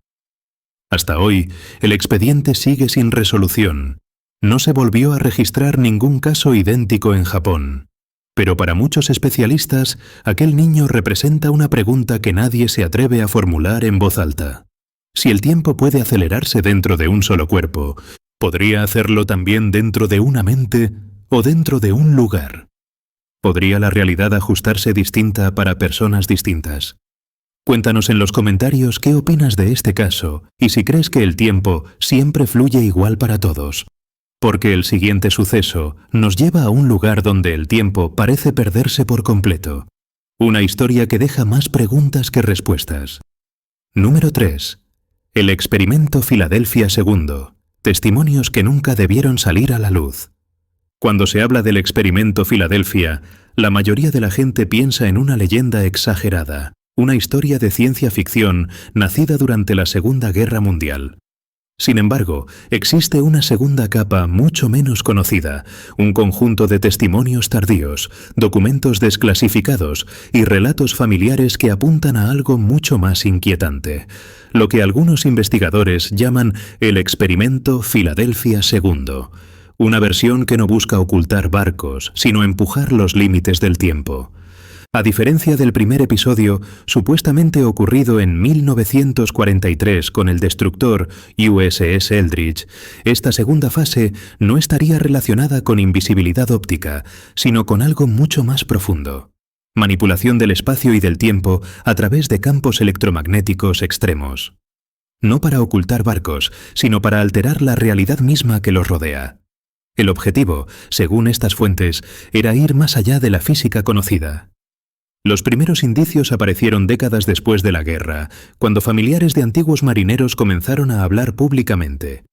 Hasta hoy, el expediente sigue sin resolución. No se volvió a registrar ningún caso idéntico en Japón. Pero para muchos especialistas, aquel niño representa una pregunta que nadie se atreve a formular en voz alta. Si el tiempo puede acelerarse dentro de un solo cuerpo, ¿podría hacerlo también dentro de una mente o dentro de un lugar? ¿Podría la realidad ajustarse distinta para personas distintas? Cuéntanos en los comentarios qué opinas de este caso y si crees que el tiempo siempre fluye igual para todos. Porque el siguiente suceso nos lleva a un lugar donde el tiempo parece perderse por completo. Una historia que deja más preguntas que respuestas. Número 3. El experimento Filadelfia II. Testimonios que nunca debieron salir a la luz. Cuando se habla del experimento Filadelfia, la mayoría de la gente piensa en una leyenda exagerada, una historia de ciencia ficción nacida durante la Segunda Guerra Mundial. Sin embargo, existe una segunda capa mucho menos conocida, un conjunto de testimonios tardíos, documentos desclasificados y relatos familiares que apuntan a algo mucho más inquietante, lo que algunos investigadores llaman el experimento Filadelfia II, una versión que no busca ocultar barcos, sino empujar los límites del tiempo. A diferencia del primer episodio, supuestamente ocurrido en 1943 con el destructor USS Eldridge, esta segunda fase no estaría relacionada con invisibilidad óptica, sino con algo mucho más profundo: manipulación del espacio y del tiempo a través de campos electromagnéticos extremos. No para ocultar barcos, sino para alterar la realidad misma que los rodea. El objetivo, según estas fuentes, era ir más allá de la física conocida. Los primeros indicios aparecieron décadas después de la guerra, cuando familiares de antiguos marineros comenzaron a hablar públicamente.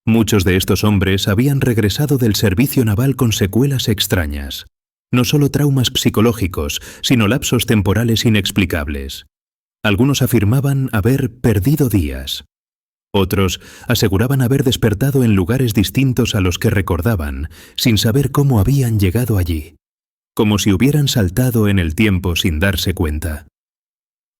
Muchos de estos hombres habían regresado del servicio naval con secuelas extrañas. No solo traumas psicológicos, sino lapsos temporales inexplicables. Algunos afirmaban haber perdido días. Otros aseguraban haber despertado en lugares distintos a los que recordaban, sin saber cómo habían llegado allí. Como si hubieran saltado en el tiempo sin darse cuenta.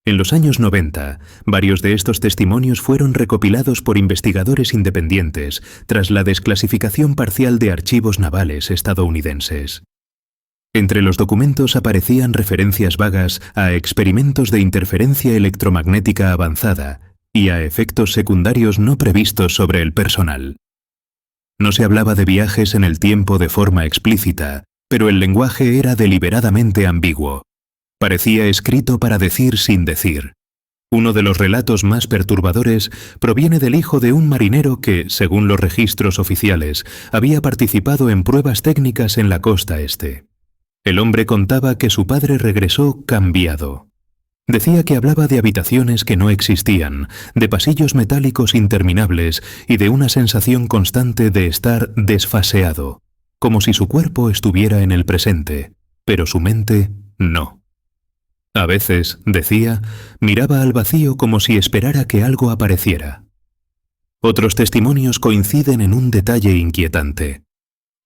En los años 90, varios de estos testimonios fueron recopilados por investigadores independientes tras la desclasificación parcial de archivos navales estadounidenses. Entre los documentos aparecían referencias vagas a experimentos de interferencia electromagnética avanzada y a efectos secundarios no previstos sobre el personal. No se hablaba de viajes en el tiempo de forma explícita, pero el lenguaje era deliberadamente ambiguo. Parecía escrito para decir sin decir. Uno de los relatos más perturbadores proviene del hijo de un marinero que, según los registros oficiales, había participado en pruebas técnicas en la costa este. El hombre contaba que su padre regresó cambiado. Decía que hablaba de habitaciones que no existían, de pasillos metálicos interminables y de una sensación constante de estar desfaseado, como si su cuerpo estuviera en el presente, pero su mente no. A veces, decía, miraba al vacío como si esperara que algo apareciera. Otros testimonios coinciden en un detalle inquietante.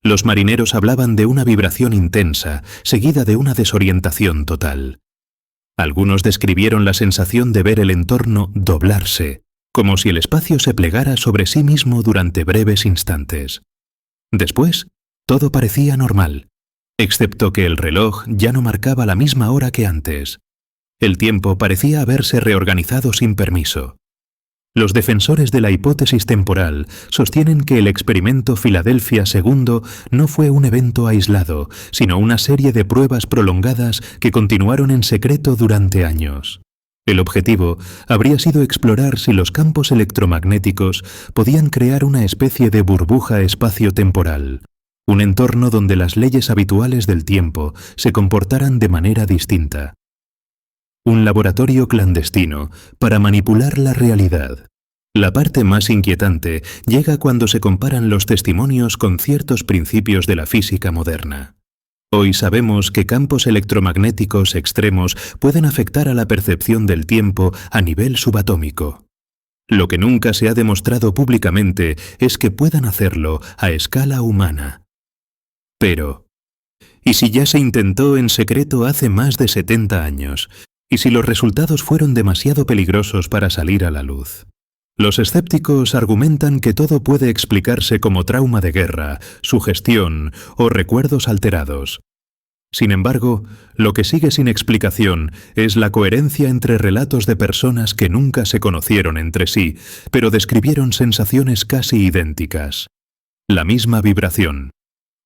Los marineros hablaban de una vibración intensa, seguida de una desorientación total. Algunos describieron la sensación de ver el entorno doblarse, como si el espacio se plegara sobre sí mismo durante breves instantes. Después, todo parecía normal, excepto que el reloj ya no marcaba la misma hora que antes. El tiempo parecía haberse reorganizado sin permiso. Los defensores de la hipótesis temporal sostienen que el experimento Filadelfia II no fue un evento aislado, sino una serie de pruebas prolongadas que continuaron en secreto durante años. El objetivo habría sido explorar si los campos electromagnéticos podían crear una especie de burbuja espacio-temporal, un entorno donde las leyes habituales del tiempo se comportaran de manera distinta. Un laboratorio clandestino para manipular la realidad. La parte más inquietante llega cuando se comparan los testimonios con ciertos principios de la física moderna. Hoy sabemos que campos electromagnéticos extremos pueden afectar a la percepción del tiempo a nivel subatómico. Lo que nunca se ha demostrado públicamente es que puedan hacerlo a escala humana. Pero, ¿y si ya se intentó en secreto hace más de 70 años? ¿Y si los resultados fueron demasiado peligrosos para salir a la luz? Los escépticos argumentan que todo puede explicarse como trauma de guerra, sugestión o recuerdos alterados. Sin embargo, lo que sigue sin explicación es la coherencia entre relatos de personas que nunca se conocieron entre sí, pero describieron sensaciones casi idénticas. La misma vibración,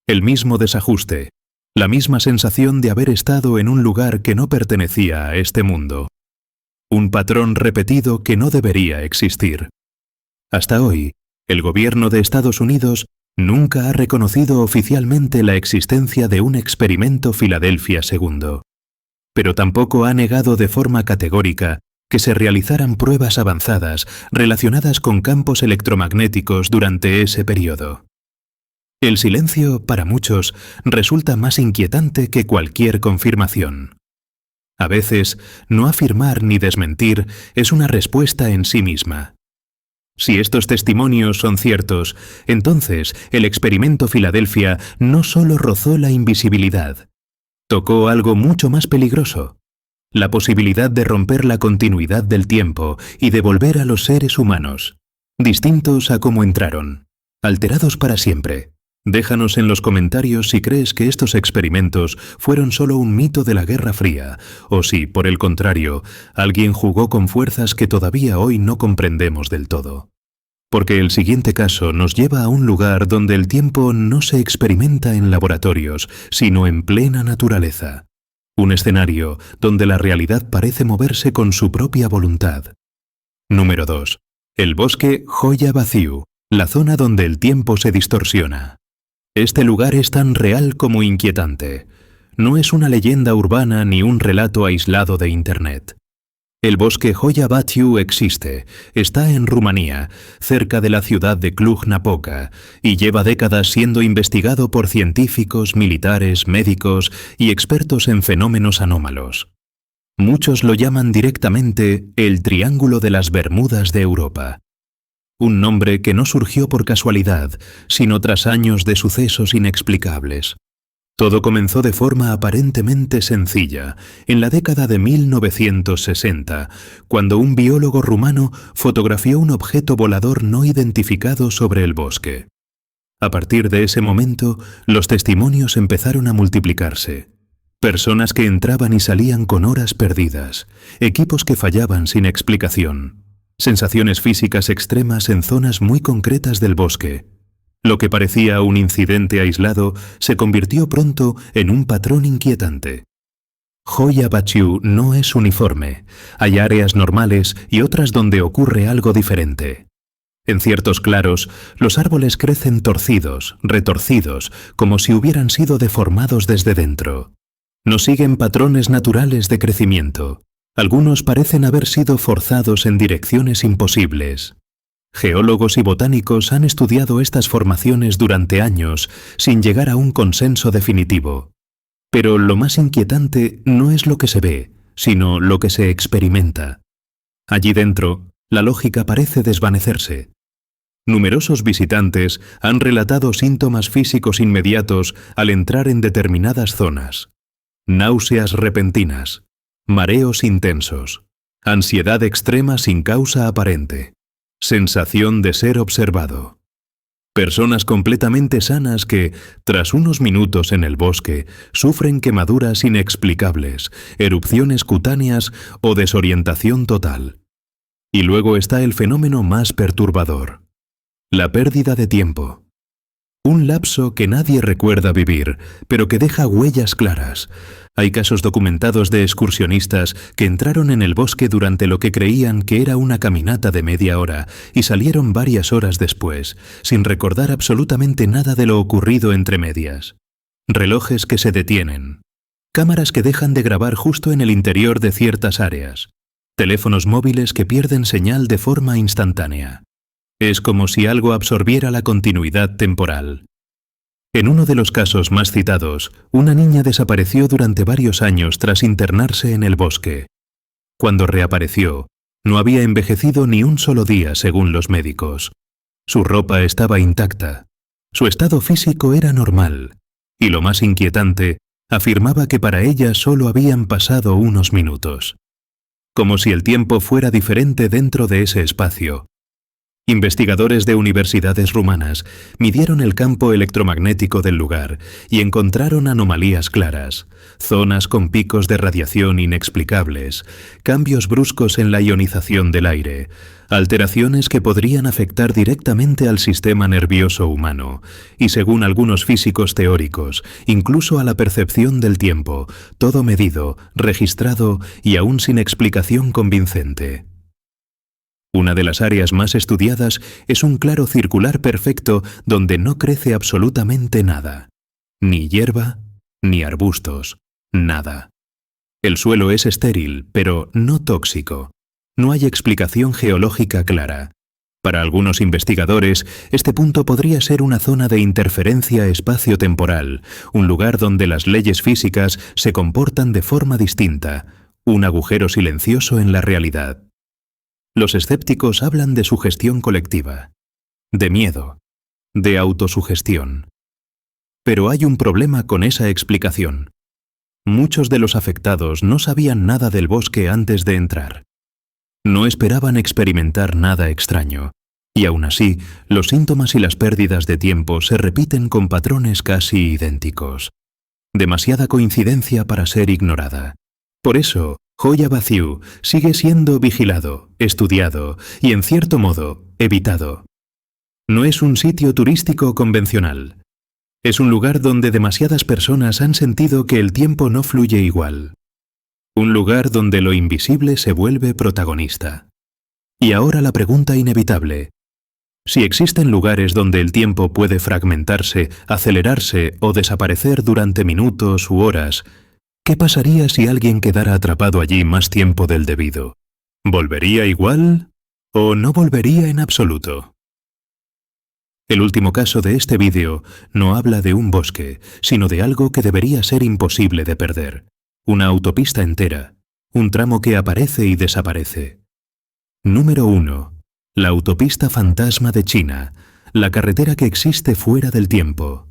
el mismo desajuste, la misma sensación de haber estado en un lugar que no pertenecía a este mundo. Un patrón repetido que no debería existir. Hasta hoy, el gobierno de Estados Unidos nunca ha reconocido oficialmente la existencia de un experimento Filadelfia II. Pero tampoco ha negado de forma categórica que se realizaran pruebas avanzadas relacionadas con campos electromagnéticos durante ese periodo. El silencio, para muchos, resulta más inquietante que cualquier confirmación. A veces, no afirmar ni desmentir es una respuesta en sí misma. Si estos testimonios son ciertos, entonces el experimento Filadelfia no solo rozó la invisibilidad, tocó algo mucho más peligroso: la posibilidad de romper la continuidad del tiempo y de volver a los seres humanos, distintos a como entraron, alterados para siempre, Déjanos en los comentarios si crees que estos experimentos fueron solo un mito de la Guerra Fría, o si, por el contrario, alguien jugó con fuerzas que todavía hoy no comprendemos del todo. Porque el siguiente caso nos lleva a un lugar donde el tiempo no se experimenta en laboratorios, sino en plena naturaleza. Un escenario donde la realidad parece moverse con su propia voluntad. Número 2. El bosque Hoia Baciu, la zona donde el tiempo se distorsiona. Este lugar es tan real como inquietante. No es una leyenda urbana ni un relato aislado de Internet. El bosque Hoia Baciu existe, está en Rumanía, cerca de la ciudad de Cluj-Napoca, y lleva décadas siendo investigado por científicos, militares, médicos y expertos en fenómenos anómalos. Muchos lo llaman directamente el Triángulo de las Bermudas de Europa. Un nombre que no surgió por casualidad, sino tras años de sucesos inexplicables. Todo comenzó de forma aparentemente sencilla, en la década de 1960, cuando un biólogo rumano fotografió un objeto volador no identificado sobre el bosque. A partir de ese momento, los testimonios empezaron a multiplicarse. Personas que entraban y salían con horas perdidas, equipos que fallaban sin explicación, sensaciones físicas extremas en zonas muy concretas del bosque. Lo que parecía un incidente aislado se convirtió pronto en un patrón inquietante. Hoia Baciu no es uniforme. Hay áreas normales y otras donde ocurre algo diferente. En ciertos claros, los árboles crecen torcidos, retorcidos, como si hubieran sido deformados desde dentro. No siguen patrones naturales de crecimiento. Algunos parecen haber sido forzados en direcciones imposibles. Geólogos y botánicos han estudiado estas formaciones durante años sin llegar a un consenso definitivo. Pero lo más inquietante no es lo que se ve, sino lo que se experimenta. Allí dentro, la lógica parece desvanecerse. Numerosos visitantes han relatado síntomas físicos inmediatos al entrar en determinadas zonas. Náuseas repentinas, mareos intensos, ansiedad extrema sin causa aparente, sensación de ser observado. Personas completamente sanas que, tras unos minutos en el bosque, sufren quemaduras inexplicables, erupciones cutáneas o desorientación total. Y luego está el fenómeno más perturbador: la pérdida de tiempo. Un lapso que nadie recuerda vivir, pero que deja huellas claras. Hay casos documentados de excursionistas que entraron en el bosque durante lo que creían que era una caminata de media hora y salieron varias horas después, sin recordar absolutamente nada de lo ocurrido entre medias. Relojes que se detienen. Cámaras que dejan de grabar justo en el interior de ciertas áreas. Teléfonos móviles que pierden señal de forma instantánea. Es como si algo absorbiera la continuidad temporal. En uno de los casos más citados, una niña desapareció durante varios años tras internarse en el bosque. Cuando reapareció, no había envejecido ni un solo día según los médicos. Su ropa estaba intacta. Su estado físico era normal. Y lo más inquietante, afirmaba que para ella solo habían pasado unos minutos. Como si el tiempo fuera diferente dentro de ese espacio. Investigadores de universidades rumanas midieron el campo electromagnético del lugar y encontraron anomalías claras, zonas con picos de radiación inexplicables, cambios bruscos en la ionización del aire, alteraciones que podrían afectar directamente al sistema nervioso humano y, según algunos físicos teóricos, incluso a la percepción del tiempo, todo medido, registrado y aún sin explicación convincente. Una de las áreas más estudiadas es un claro circular perfecto donde no crece absolutamente nada. Ni hierba, ni arbustos, nada. El suelo es estéril, pero no tóxico. No hay explicación geológica clara. Para algunos investigadores, este punto podría ser una zona de interferencia espacio-temporal, un lugar donde las leyes físicas se comportan de forma distinta, un agujero silencioso en la realidad. Los escépticos hablan de sugestión colectiva, de miedo, de autosugestión. Pero hay un problema con esa explicación. Muchos de los afectados no sabían nada del bosque antes de entrar. No esperaban experimentar nada extraño. Y aún así, los síntomas y las pérdidas de tiempo se repiten con patrones casi idénticos. Demasiada coincidencia para ser ignorada. Por eso, Hoya Baciu sigue siendo vigilado, estudiado y, en cierto modo, evitado. No es un sitio turístico convencional. Es un lugar donde demasiadas personas han sentido que el tiempo no fluye igual. Un lugar donde lo invisible se vuelve protagonista. Y ahora la pregunta inevitable. Si existen lugares donde el tiempo puede fragmentarse, acelerarse o desaparecer durante minutos u horas, ¿qué pasaría si alguien quedara atrapado allí más tiempo del debido? ¿Volvería igual o no volvería en absoluto? El último caso de este vídeo no habla de un bosque, sino de algo que debería ser imposible de perder. Una autopista entera, un tramo que aparece y desaparece. Número 1. La autopista fantasma de China, la carretera que existe fuera del tiempo.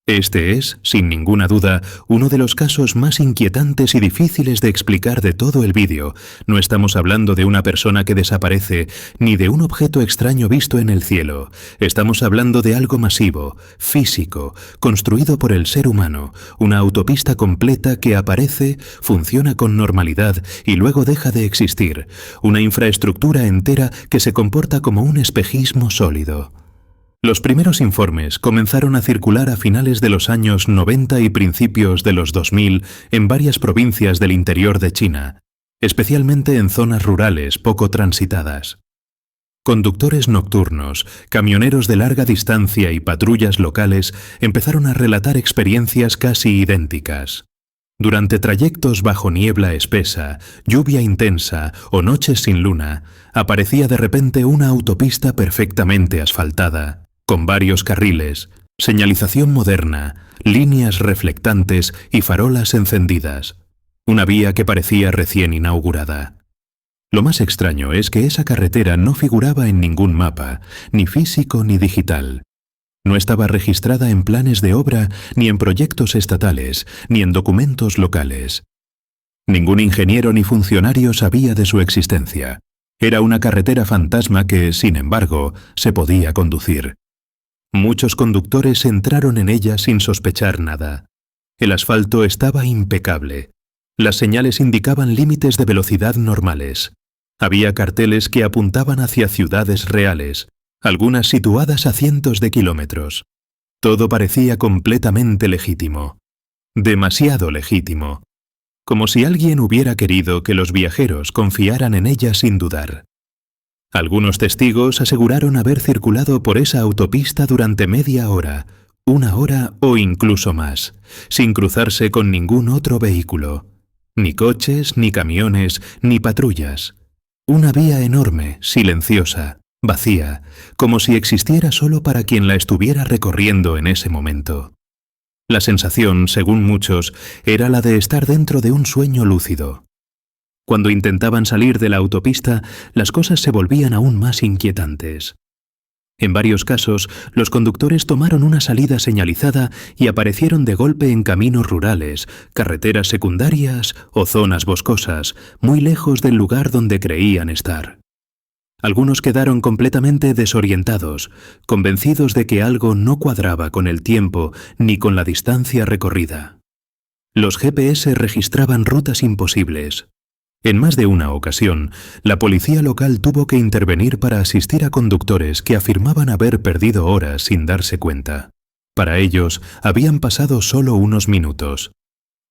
Este es, sin ninguna duda, uno de los casos más inquietantes y difíciles de explicar de todo el vídeo. No estamos hablando de una persona que desaparece, ni de un objeto extraño visto en el cielo. Estamos hablando de algo masivo, físico, construido por el ser humano, una autopista completa que aparece, funciona con normalidad y luego deja de existir, una infraestructura entera que se comporta como un espejismo sólido. Los primeros informes comenzaron a circular a finales de los años 90 y principios de los 2000 en varias provincias del interior de China, especialmente en zonas rurales poco transitadas. Conductores nocturnos, camioneros de larga distancia y patrullas locales empezaron a relatar experiencias casi idénticas. Durante trayectos bajo niebla espesa, lluvia intensa o noches sin luna, aparecía de repente una autopista perfectamente asfaltada, con varios carriles, señalización moderna, líneas reflectantes y farolas encendidas. Una vía que parecía recién inaugurada. Lo más extraño es que esa carretera no figuraba en ningún mapa, ni físico ni digital. No estaba registrada en planes de obra, ni en proyectos estatales, ni en documentos locales. Ningún ingeniero ni funcionario sabía de su existencia. Era una carretera fantasma que, sin embargo, se podía conducir. Muchos conductores entraron en ella sin sospechar nada. El asfalto estaba impecable. Las señales indicaban límites de velocidad normales. Había carteles que apuntaban hacia ciudades reales, algunas situadas a cientos de kilómetros. Todo parecía completamente legítimo. Demasiado legítimo. Como si alguien hubiera querido que los viajeros confiaran en ella sin dudar. Algunos testigos aseguraron haber circulado por esa autopista durante media hora, una hora o incluso más, sin cruzarse con ningún otro vehículo. Ni coches, ni camiones, ni patrullas. Una vía enorme, silenciosa, vacía, como si existiera solo para quien la estuviera recorriendo en ese momento. La sensación, según muchos, era la de estar dentro de un sueño lúcido. Cuando intentaban salir de la autopista, las cosas se volvían aún más inquietantes. En varios casos, los conductores tomaron una salida señalizada y aparecieron de golpe en caminos rurales, carreteras secundarias o zonas boscosas, muy lejos del lugar donde creían estar. Algunos quedaron completamente desorientados, convencidos de que algo no cuadraba con el tiempo ni con la distancia recorrida. Los GPS registraban rutas imposibles. En más de una ocasión, la policía local tuvo que intervenir para asistir a conductores que afirmaban haber perdido horas sin darse cuenta. Para ellos, habían pasado solo unos minutos.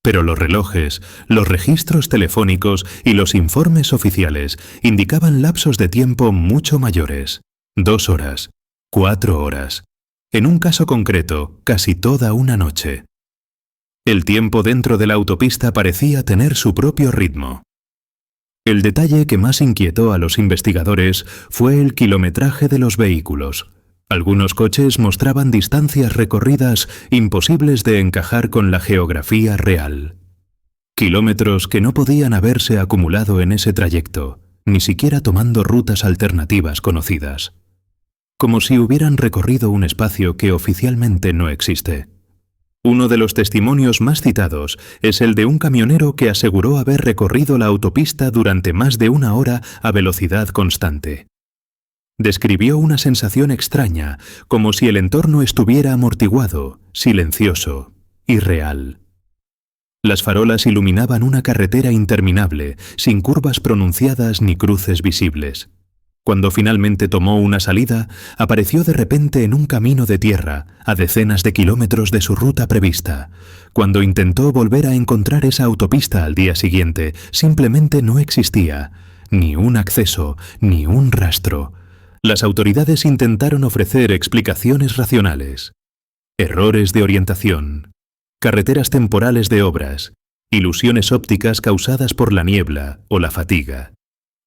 Pero los relojes, los registros telefónicos y los informes oficiales indicaban lapsos de tiempo mucho mayores. 2 horas, 4 horas. En un caso concreto, casi toda una noche. El tiempo dentro de la autopista parecía tener su propio ritmo. El detalle que más inquietó a los investigadores fue el kilometraje de los vehículos. Algunos coches mostraban distancias recorridas imposibles de encajar con la geografía real. Kilómetros que no podían haberse acumulado en ese trayecto, ni siquiera tomando rutas alternativas conocidas. Como si hubieran recorrido un espacio que oficialmente no existe. Uno de los testimonios más citados es el de un camionero que aseguró haber recorrido la autopista durante más de 1 hora a velocidad constante. Describió una sensación extraña, como si el entorno estuviera amortiguado, silencioso, irreal. Las farolas iluminaban una carretera interminable, sin curvas pronunciadas ni cruces visibles. Cuando finalmente tomó una salida, apareció de repente en un camino de tierra, a decenas de kilómetros de su ruta prevista. Cuando intentó volver a encontrar esa autopista al día siguiente, simplemente no existía, ni un acceso, ni un rastro. Las autoridades intentaron ofrecer explicaciones racionales. Errores de orientación, carreteras temporales de obras, ilusiones ópticas causadas por la niebla o la fatiga.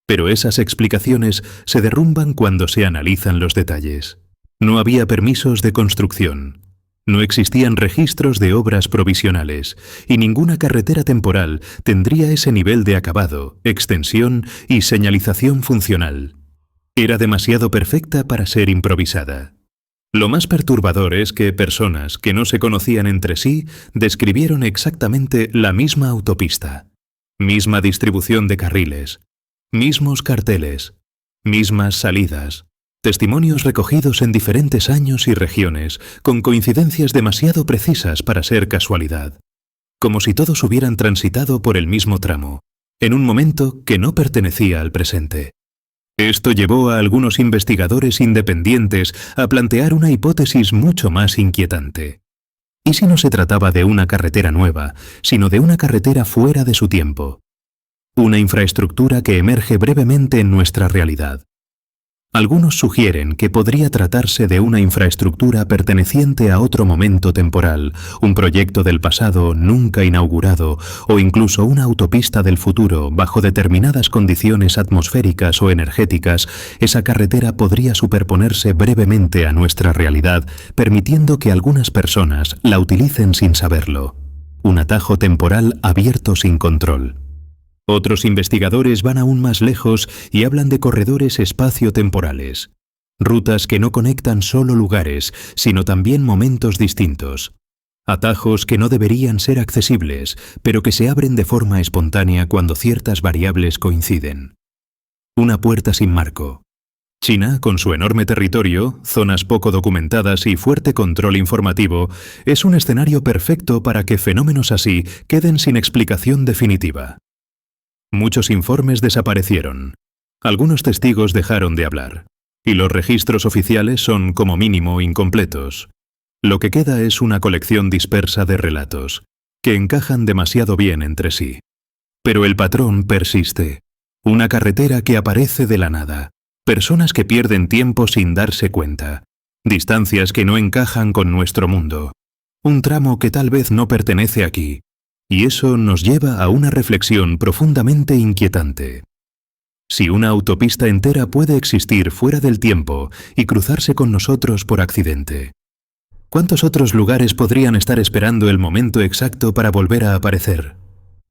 Pero esas explicaciones se derrumban cuando se analizan los detalles. No había permisos de construcción. No existían registros de obras provisionales y ninguna carretera temporal tendría ese nivel de acabado, extensión y señalización funcional. Era demasiado perfecta para ser improvisada. Lo más perturbador es que personas que no se conocían entre sí describieron exactamente la misma autopista, misma distribución de carriles, mismos carteles, mismas salidas, testimonios recogidos en diferentes años y regiones, con coincidencias demasiado precisas para ser casualidad, como si todos hubieran transitado por el mismo tramo, en un momento que no pertenecía al presente. Esto llevó a algunos investigadores independientes a plantear una hipótesis mucho más inquietante. ¿Y si no se trataba de una carretera nueva, sino de una carretera fuera de su tiempo? Una infraestructura que emerge brevemente en nuestra realidad. Algunos sugieren que podría tratarse de una infraestructura perteneciente a otro momento temporal, un proyecto del pasado nunca inaugurado o incluso una autopista del futuro. Bajo determinadas condiciones atmosféricas o energéticas, esa carretera podría superponerse brevemente a nuestra realidad, permitiendo que algunas personas la utilicen sin saberlo. Un atajo temporal abierto sin control. Otros investigadores van aún más lejos y hablan de corredores espacio-temporales, rutas que no conectan solo lugares, sino también momentos distintos, atajos que no deberían ser accesibles, pero que se abren de forma espontánea cuando ciertas variables coinciden. Una puerta sin marco. China, con su enorme territorio, zonas poco documentadas y fuerte control informativo, es un escenario perfecto para que fenómenos así queden sin explicación definitiva. Muchos informes desaparecieron. Algunos testigos dejaron de hablar. Y los registros oficiales son, como mínimo, incompletos. Lo que queda es una colección dispersa de relatos, que encajan demasiado bien entre sí. Pero el patrón persiste. Una carretera que aparece de la nada. Personas que pierden tiempo sin darse cuenta. Distancias que no encajan con nuestro mundo. Un tramo que tal vez no pertenece aquí. Y eso nos lleva a una reflexión profundamente inquietante. Si una autopista entera puede existir fuera del tiempo y cruzarse con nosotros por accidente, ¿cuántos otros lugares podrían estar esperando el momento exacto para volver a aparecer?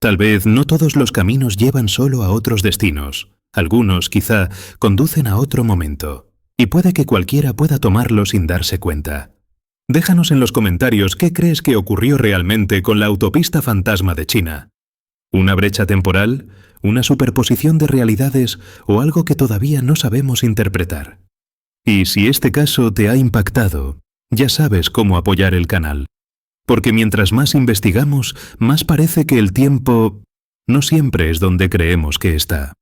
Tal vez no todos los caminos llevan solo a otros destinos. Algunos, quizá, conducen a otro momento. Y puede que cualquiera pueda tomarlo sin darse cuenta. Déjanos en los comentarios qué crees que ocurrió realmente con la autopista fantasma de China. ¿Una brecha temporal? ¿Una superposición de realidades? ¿O algo que todavía no sabemos interpretar? Y si este caso te ha impactado, ya sabes cómo apoyar el canal. Porque mientras más investigamos, más parece que el tiempo no siempre es donde creemos que está.